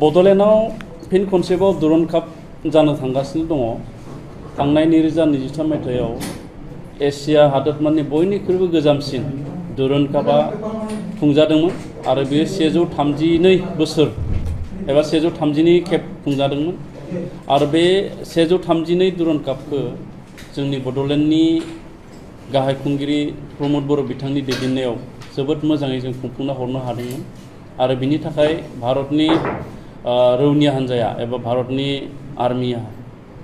बड'लेण्डआव फिन खनसेबाव दुरन काप जानो थांगासिनो दङ। थांनाय 2023 मायथाइयाव एशिया हादोरमानि बयनिख्रुइबो गोजामसिन दुरन कापआ खुंजादोंमोन आरो बेयो 132 बोसोर एबा 132 खेब खुंजादोंमोन आरो बे 132 दुरन कापखौ जोंनि बड'लेण्डनि गाहाय खुंगिरि प्रमद बर' बिथांनि दैदेननायाव जोबोद मोजाङै जों खुंफुंना हरनो हादोंमोन आरो बिनि थाखाय भारतनि रौनिया हान्जाया एबा भारतनि आर्मिया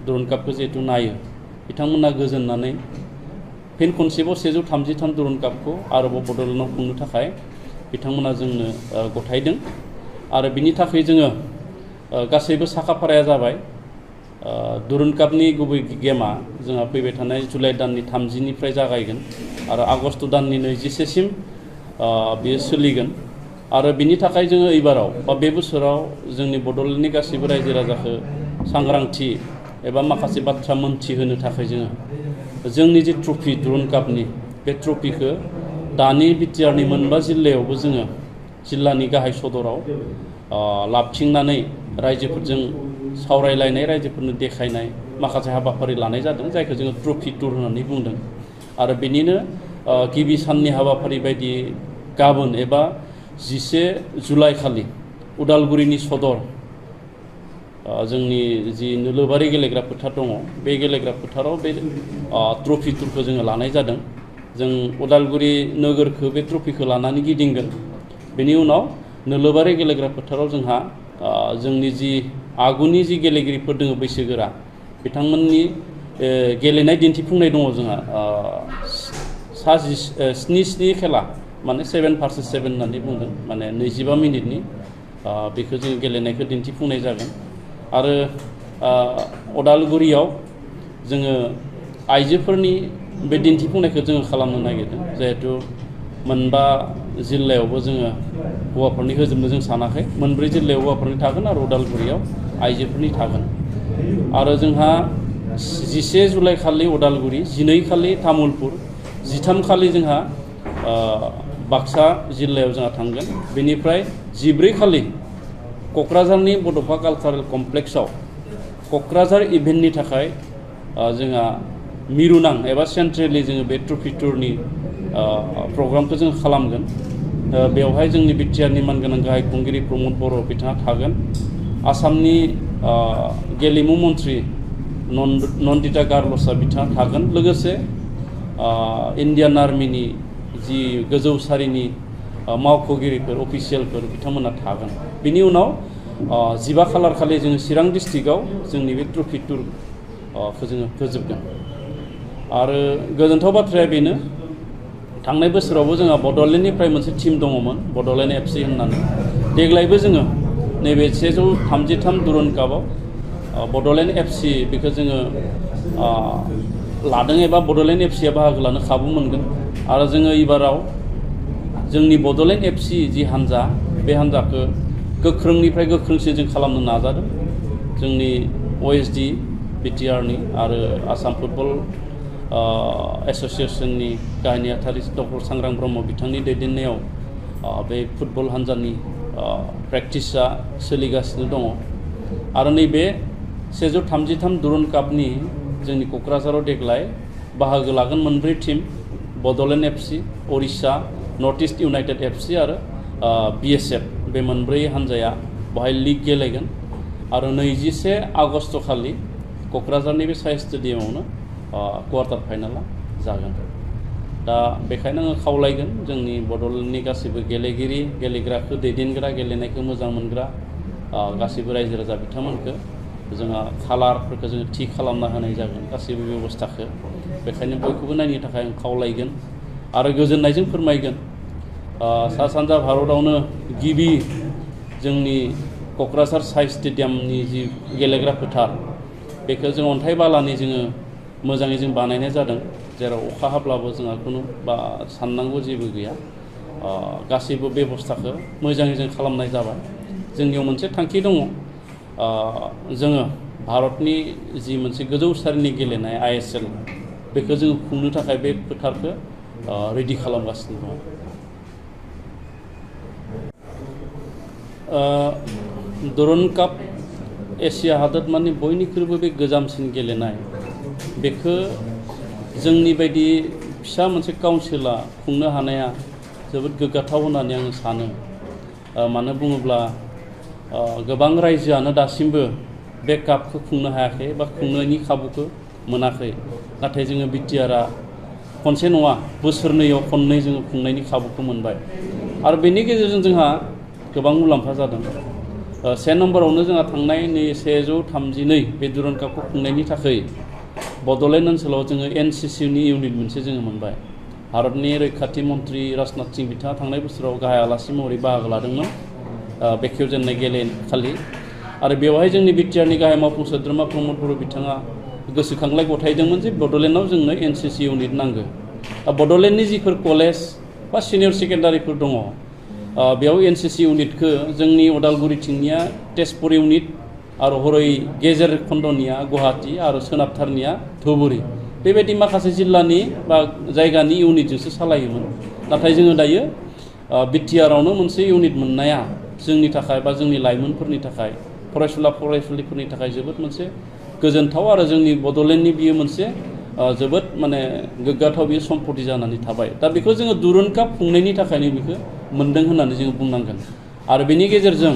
दुरन कापखौ जिहेतु नायो बिथांमोना गोजोननानै फिन खनसेबाव 133 दुरन कापखौ आरोबाव बड'लेण्डआव खुंनो थाखाय बिथांमोना जोंनो गथायदों आरो बिनि थाखाय जोङो गासैबो साखाफाराया जाबाय। दुरन कापनि गुबै गेमा जोंहा फैबाय थानाय जुलाइ दाननि 30निफ्राय जागायगोन आरो आगस्ट दाननि 21सिम बेयो सोलिगोन आरो बिनि थाखाय जोङो एबाराव बा बे बोसोराव जोंनि बड'लेण्डनि गासैबो रायजो राजाखौ सांग्रांथि एबा माखासे बाथ्रा मोनथिहोनो थाखाय जोंनि जे ट्रफि दुरन कापनि बे ट्रफिखौ दानि बिटिआरनि मोनबा जिल्लायावबो जोङो जिल्लानि गाहाय सदराव लाबथिंनानै रायजोफोरजों सावरायलायनाय रायजोफोरनो देखायनाय माखासे हाबाफारि लानाय जादों जायखौ जोङो ट्रफि टुर होननानै बुंदों आरो बेनिनो गिबि साननि हाबाफारि बायदि गाबोन एबा 11 जुलाइ खालि उदालगुरिनि सदर जोंनि जि नोलोबारि गेलेग्रा फोथार दङ बे गेलेग्रा फोथाराव बे ट्रफि टुरखौ जोङो लानाय जादों। जों उदालगुरि नोगोरखौ बे ट्रफिखौ लानानै गिदिंगोन। बेनि उनाव नोलोबारि गेलेग्रा फोथाराव जोंहा जोंनि जि आगुनि जि गेलेगिरिफोर दङ बैसोगोरा बिथांमोननि गेलेनाय दिन्थिफुंनाय दङ जोंहा 7 खेला माने 7 vs 7 होननानै बुंदों माने 25 मिनिटनि बेखौ जों गेलेनायखौ दिन्थिफुंनाय जागोन आरो उदालगुरियाव जोङो आइजोफोरनि बे दिन्थिफुंनायखौ जोङो खालामनो नागिरदों जिहेतु मोनबा जिल्लायावबो जोङो हौवाफोरनि होजोबनो जों सानाखै मोनब्रै जिल्लायाव हौवाफोरनि थागोन आरो उदालगुरियाव आइजोफोरनि थागोन आरो जोंहा 11 जुलाइ खालि उदालगुरि 12 खालि तामुलपुर 13 खालि जोंहा बाक्सा जिल्लायाव जोंहा थांगोन बेनिफ्राय 14 खालि क'क्राझारनि बड'फा कालचारेल कमप्लेक्सआव क'क्राझार इभेन्टनि थाखाय जोंहा मिरुनां एबा सेन्ट्रेलि जोङो बे ट्रफि टुरनि प्रग्रामखौ जों खालामगोन। बेवहाय जोंनि बिटिआरनि मानगोनां गाहाय खुंगिरि प्रमद बर' बिथाङा थागोन आसामनि गेलेमु मन्त्रि नन्दिता गारलसा बिथाङा थागोन लोगोसे इण्डियान आर्मिनि जि गोजौ सारिनि मावख'गिरिफोर अफिसियेलफोर बिथांमोना थागोन। बिनि उनाव 15 खालार खालि जोङो चिरां डिस्ट्रिक्टआव जोंनि बे ट्रफि टुरखौ जोङो फोजोबगोन आरो गोजोनथाव बाथ्राया बेनो थांनाय बोसोरावबो जोंहा बड'लेण्डनिफ्राय मोनसे टीम दङमोन बड'लेण्ड FC होननानै देग्लायबो जोङो नैबे 133 दुरन कापआव बड'लेण्ड FC बेखौ जोङो लादों एबा बड'लेण्ड FCआ बाहागो लानो खाबु मोनगोन आरो जोङो एबाराव जोंनि बड'लेण्ड FC जि हान्जा बे हान्जाखौ गोख्रोंनिफ्राय गोख्रोंसिन जों खालामनो नाजादों। जोंनि OSD बिटिआरनि आरो आसाम फुटबल एस'सिएशननि गाहाय नेहाथारि डक्टर सांग्रां ब्रह्म बिथांनि दैदेननायाव बे फुटबल हान्जानि प्रेक्टिसा सोलिगासिनो दङ आरो नैबे 133 दुरन कापनि जोंनि क'क्राझाराव देग्लाय बाहागो लागोन मोनब्रै टीम बड'लेण्ड FC उरिष्या नर्थ इस्ट इउनाइटेड FC आरो BSF बे मोनब्रै हान्जाया बेवहाय लिग गेलेगोन आरो 21 आगस्ट खालि क'क्राझारनि बे साइ स्टेडियामावनो क्वार्टार फाइनाला जागोन। दा बेखायनो आङो खावलायगोन जोंनि बड'लेण्डनि गासैबो गेलेगिरि गेलेग्राखौ दैदेनग्रा गेलेनायखौ मोजां मोनग्रा गासैबो रायजो राजा बिथांमोनखौ जोंहा खालारफोरखौ जोङो थि खालामना होनाय जागोन गासैबो बेबस्थाखौ बेखायनो बयखौबो नायनो थाखाय आं खावलायगोन आरो गोजोननायजों फोरमायगोन सा सानजा भारतआवनो गिबि जोंनि क'क्राझार साइ स्टेडियामनि जि गेलेग्रा फोथार बेखौ जों अन्थाइ बालानि जोङो मोजाङै जों बानायनाय जादों जेराव अखा हाब्लाबो जोंहा खुनु साननांगौ जेबो गैया गासैबो बेबस्थाखौ मोजाङै जों खालामनाय जाबाय। जोंनियाव मोनसे थांखि दङ जोङो भारतनि जि मोनसे गोजौ सारिनि गेलेनाय ISL बेखौ जोङो खुंनो थाखाय बे फोथारखौ रेडि खालामगासिनो दङ। दुरन काप एसिया हादोरमानि बयनिख्रुइबो बे गोजामसिन गेलेनाय बेखौ जोंनि बायदि फिसा मोनसे काउन्सिला खुंनो हानाया जोबोद गोग्गाथाव होननानै आं सानो। मानो बुङोब्ला गोबां रायजोआनो दासिमबो बे कापखौ खुंनो हायाखै बा खुंनायनि खाबुखौ मोनाखै। नाथाय जोङो बिटिआरआ खनसे नङा बोसोरनैयाव खननै जोङो खुंनायनि खाबुखौ मोनबाय आरो बेनि गेजेरजों जोंहा गोबां मुलाम्फा जादों। से नम्बरावनो जोंहा थांनाय 132 बे दुरन कापखौ खुंनायनि थाखाय बड'लेण्ड ओनसोलाव जोङो एनसिसिनि इउनिट मोनसे जोङो मोनबाय। भारतनि रैखाथि मन्त्रि राजनाथ सिंह बिथाङा थांनाय बोसोराव गाहाय आलासि महरै बाहागो लादोंमोन बेखेवजेननाय गेलेखालि आरो बेवहाय जोंनि बिटिआरनि गाहाय मावफुं सोद्रोमा प्रमद बर' बिथाङा गोसोखांलाय गथायदोंमोन जे बड'लेण्डआव जोंनो एनसिसि इउनिट नांगौ। बड'लेण्डनि जिफोर कलेज बा सिनियर सेकेन्डारिफोर दङ बेयाव एनसिसि इउनिटखौ जोंनि उदालगुरिथिंनिया तेजपुर इउनिट आरो हरै गेजेर खन्दनिया गुवाहाटी आरो सोनाबथारनिया धुबुरी बेबायदि माखासे जिल्लानि बा जायगानि इउनिटजोंसो सालायोमोन। नाथाय जोङो दायो बिटिआरआवनो मोनसे इउनिट मोननाया जोंनि थाखाय बा जोंनि लाइमोनफोरनि थाखाय फरायसुला फरायसुलिफोरनि थाखाय जोबोद मोनसे गोजोनथाव आरो जोंनि बड'लेण्डनि बियो मोनसे जोबोद माने गोग्गाथाव बियो सम्पति जानानै थाबाय। दा बेखौ जोङो दुरुन काप खुंनायनि थाखायनो बेखौ मोन्दों होननानै जोङो बुंनांगोन। आरो बेनि गेजेरजों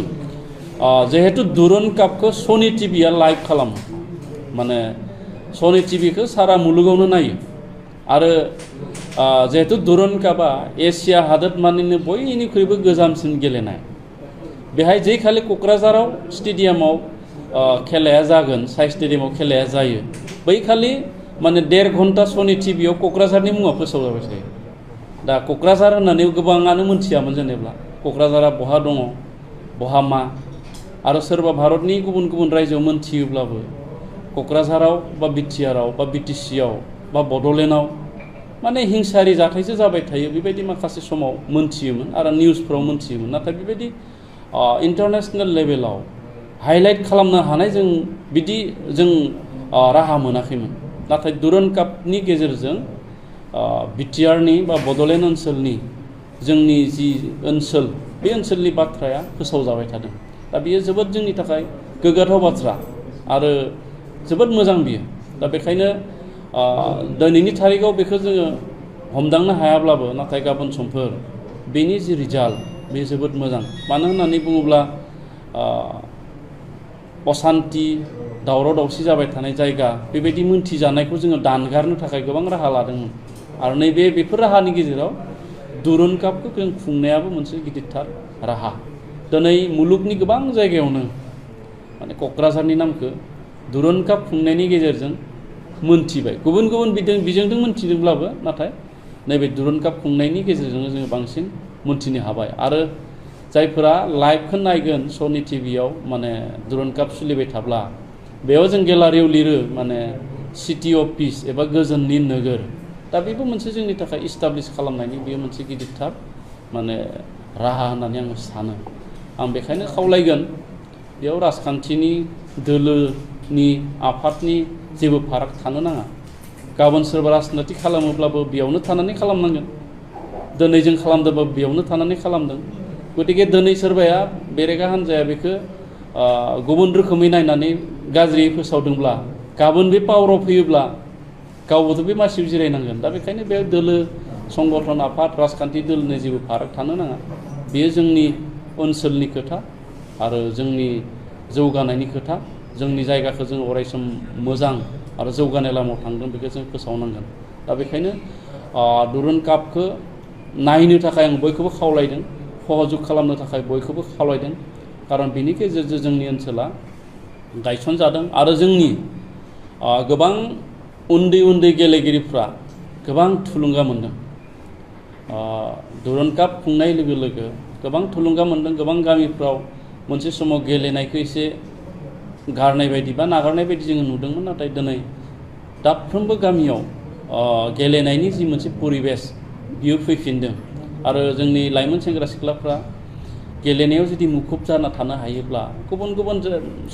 जिहेतु दुरुन कापखौ सनि टिभिया लाइभ खालामो माने सनि टिभिखौ सारा मुलुगावनो नायो आरो जिहेतु दुरुन कापआ एसिया हादोरमानिनो बयनिख्रुइबो गोजामसिन गेलेनाय बेहाय जे खालि क'क्राझाराव स्टेडियामाव खेलाया जागोन साइ स्टेडियामाव खेलाया जायो बै खालि माने 1.5 घन्टा सनि टिभियाव क'क्राझारनि मुङा फोसावजाबाय थायो। दा क'क्राझार होननानै गोबाङानो मोनथियामोन जेनेबा क'क्राझारा बहा दङ बहा मा आरो सोरबा भारतनि गुबुन गुबुन रायजोआव मोनथियोब्लाबो क'क्राझाराव बा बिटिआरआव बा बिटिसिआव बा बड'लेण्डआव माने हिंसायारि जाथायसो जाबाय थायो बेबायदि माखासे समाव मोनथियोमोन आरो निउसफ्राव मोनथियोमोन। नाथाय बेबायदि इन्टारनेसनेल लेभेलाव हाइलाइट खालामनो हानाय जों राहा मोनाखैमोन। नाथाय दुरुन कापनि गेजेरजों बिटिआरनि बा बड'लेण्ड ओनसोलनि जोंनि जि ओनसोल बे ओनसोलनि बाथ्राया फोसावजाबाय थादों। दा बेयो जोबोद जोंनि थाखाय गोग्गाथाव बाथ्रा आरो जोबोद मोजां बियो। दा बेखायनो दिनैनि थारिखआव बेखौ जोङो हमदांनो हायाब्लाबो नाथाय गाबोन समफोर बेनि जि रिजाल्ट बे जोबोद मोजां। मानो होननानै बुङोब्ला असान्ति दावराव दावसि जाबाय थानाय जायगा बेबायदि मोनथिजानायखौ जोङो दानगारनो थाखाय गोबां राहा लादोंमोन आरो बेफोर राहानि गेजेराव दुरुन कापखौ जों खुंनायाबो मोनसे गिदिरथार राहा। दिनै मुलुगनि गोबां जायगायावनो माने क'क्राझारनि नामखौ दुरुन काप खुंनायनि गेजेरजों मोनथिबाय। गुबुन गुबुन बिजोंजों मोनथिदोंब्लाबो नाथाय नैबे दुरुन काप खुंनायनि गेजेरजोंनो जोङो बांसिन मोनथिनो हाबाय आरो जायफोरा लाइभखौ नायगोन सनि टिभियाव माने दुरुन काप सोलिबाय थाब्ला बेयाव जों गेलारियाव लिरो माने सिटि अफ पिस एबा गोजोननि नोगोर। दा बेबो मोनसे जोंनि थाखाय इस्टाब्लिश खालामनायनि बेयो मोनसे गिदिरथार माने राहा होननानै आं सानो। आं बेखायनो खावलायगोन बेयाव राजखान्थिनि दोलोनि आफादनि जेबो फाराग थानो नाङा। गाबोन सोरबा राजनिति खालामोब्लाबो बेयावनो थानानै खालामनांगोन। दिनै जों खालामदोंबा बेयावनो थानानै खालामदों। गतिके दिनै सोरबाया बेरेगा हान्जाया बेखौ गुबुन रोखोमै नायनानै गाज्रियै फोसावदोंब्ला गाबोन बे पावाराव फैयोब्ला गावबोथ' बे मासियाव जिरायनांगोन। दा बेखायनो बे दोलो संगठन आफाद राजखान्थि दोलोनि जेबो फाराग थानो नाङा। बेयो जोंनि ओनसोलनि खोथा आरो जोंनि जौगानायनि खोथा। जोंनि जायगाखौ जों अरायसम मोजां आरो जौगानाय लामायाव थांदों बेखौ जों फोसावनांगोन। दा बेखायनो दुरुन कापखौ नायनो थाखाय आं बयखौबो खावलायदों सहजुग खालामनो थाखाय बयखौबो खावलायदों खारन बिनि गेजेरजों जोंनि ओनसोला गायसनजादों आरो जोंनि गोबां उन्दै उन्दै गेलेगिरिफ्रा गोबां थुलुंगा मोनदों। दुरुन काप खुंनाय लोगो लोगो गोबां थुलुंगा मोनदों। गोबां गामिफ्राव मोनसे समाव गेलेनायखौ एसे गारनाय बायदि बा नागारनाय बायदि जोङो नुदोंमोन। नाथाय दिनै दाफ्रोमबो गामियाव गेलेनायनि जि मोनसे परिबेस बियो फैफिनदों आरो जोंनि लाइमोन सेंग्रा सिख्लाफ्रा गेलेनायाव जुदि मुखुब जाना थानो हायोब्ला गुबुन गुबुन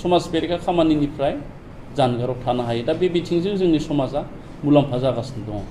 समाज बेरेखा खामानिनिफ्राय जानगाराव थानो हायो। दा बे बिथिंजों जोंनि समाजा मुलाम्फा जागासिनो दङ।